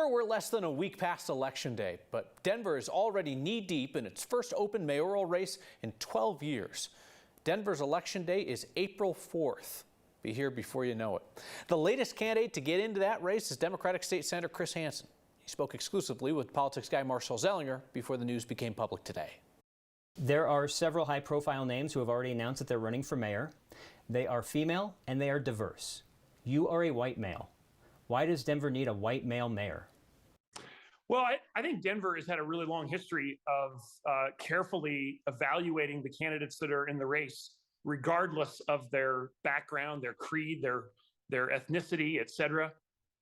Sure, we're less than a week past Election Day, but Denver is already knee-deep in its first open mayoral race in 12 years. Denver's Election Day is April 4th. Be here before you know it. The latest candidate to get into that race is Democratic State Senator Sen Hansen. He spoke exclusively with politics guy Marshall Zellinger before the news became public today. There are several high-profile names who have already announced that they're running for mayor. They are female and they are diverse. You are a white male. Why does Denver need a white male mayor? Well, I think Denver has had a really long history of carefully evaluating the candidates that are in the race, regardless of their background, their creed, their ethnicity, et cetera.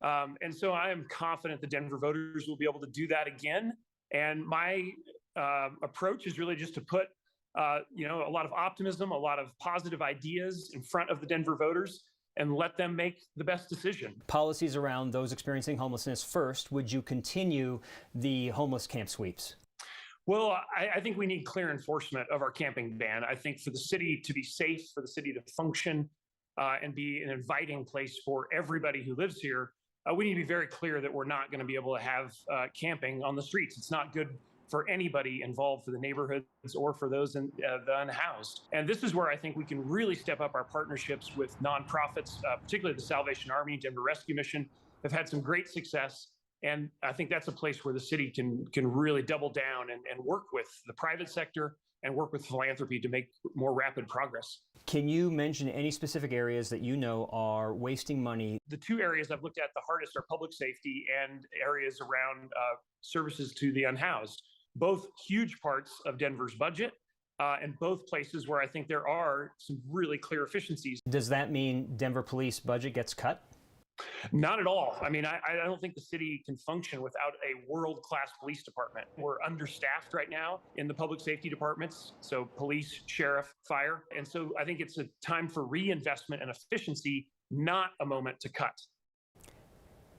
And so I am confident the Denver voters will be able to do that again. And my approach is really just to put a lot of optimism, a lot of positive ideas in front of the Denver voters and let them make the best decision. Policies around those experiencing homelessness first. Would you continue the homeless camp sweeps? Well, I think we need clear enforcement of our camping ban. I think for the city to be safe, for the city to function and be an inviting place for everybody who lives here, we need to be very clear that we're not going to be able to have camping on the streets. It's not good for anybody involved, for the neighborhoods or for those in the unhoused. And this is where I think we can really step up our partnerships with nonprofits, particularly the Salvation Army, Denver Rescue Mission, have had some great success. And I think that's a place where the city can really double down and work with the private sector and work with philanthropy to make more rapid progress. Can you mention any specific areas that you know are wasting money? The two areas I've looked at the hardest are public safety and areas around services to the unhoused. Both huge parts of Denver's budget and both places where I think there are some really clear efficiencies. Does that mean Denver police budget gets cut? Not at all. I mean, I don't think the city can function without a world-class police department. We're understaffed right now in the public safety departments, so police, sheriff, fire. And so I think it's a time for reinvestment and efficiency, not a moment to cut.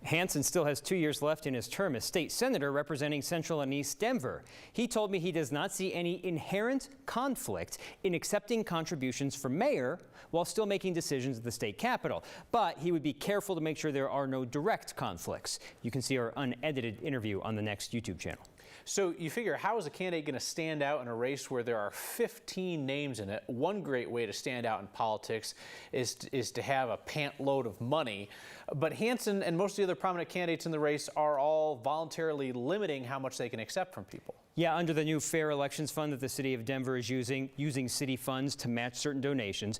Hansen still has 2 years left in his term as state senator representing Central and East Denver. He told me he does not see any inherent conflict in accepting contributions from mayor while still making decisions at the state capitol. But he would be careful to make sure there are no direct conflicts. You can see our unedited interview on the next YouTube channel. So you figure, how is a candidate going to stand out in a race where there are 15 names in it? One great way to stand out in politics is to have a pant load of money. But Hansen and most of the other prominent candidates in the race are all voluntarily limiting how much they can accept from people. Yeah, under the new Fair Elections Fund that the city of Denver is using city funds to match certain donations.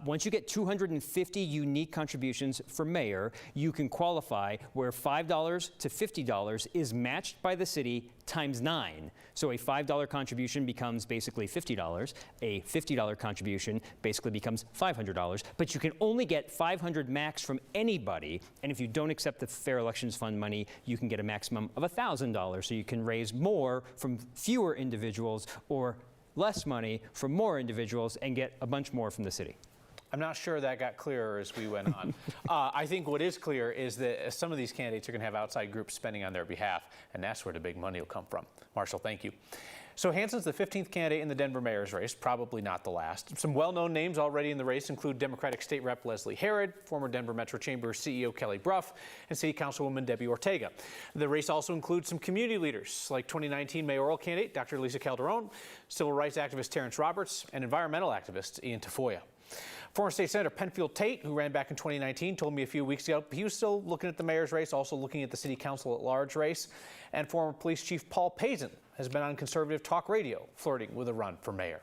Once you get 250 unique contributions for mayor, you can qualify where $5 to $50 is matched by the city times 9. So a $5 contribution becomes basically $50. A $50 contribution basically becomes $500. But you can only get $500 max from anybody. And if you don't accept the Fair Elections Fund money, you can get a maximum of $1,000. So you can raise more from fewer individuals or less money from more individuals and get a bunch more from the city. I'm not sure that got clearer as we went on. I think what is clear is that some of these candidates are going to have outside groups spending on their behalf, and that's where the big money will come from. Marshall, thank you. So Hansen's the 15th candidate in the Denver mayor's race, probably not the last. Some well-known names already in the race include Democratic State Rep Leslie Herod, former Denver Metro Chamber CEO Kelly Brough, and City Councilwoman Debbie Ortega. The race also includes some community leaders like 2019 mayoral candidate Dr. Lisa Calderon, civil rights activist Terrence Roberts, and environmental activist Ian Tafoya. Former State Senator Penfield Tate, who ran back in 2019, told me a few weeks ago he was still looking at the mayor's race, also looking at the city council at large race. And former police chief Paul Pazin has been on conservative talk radio flirting with a run for mayor.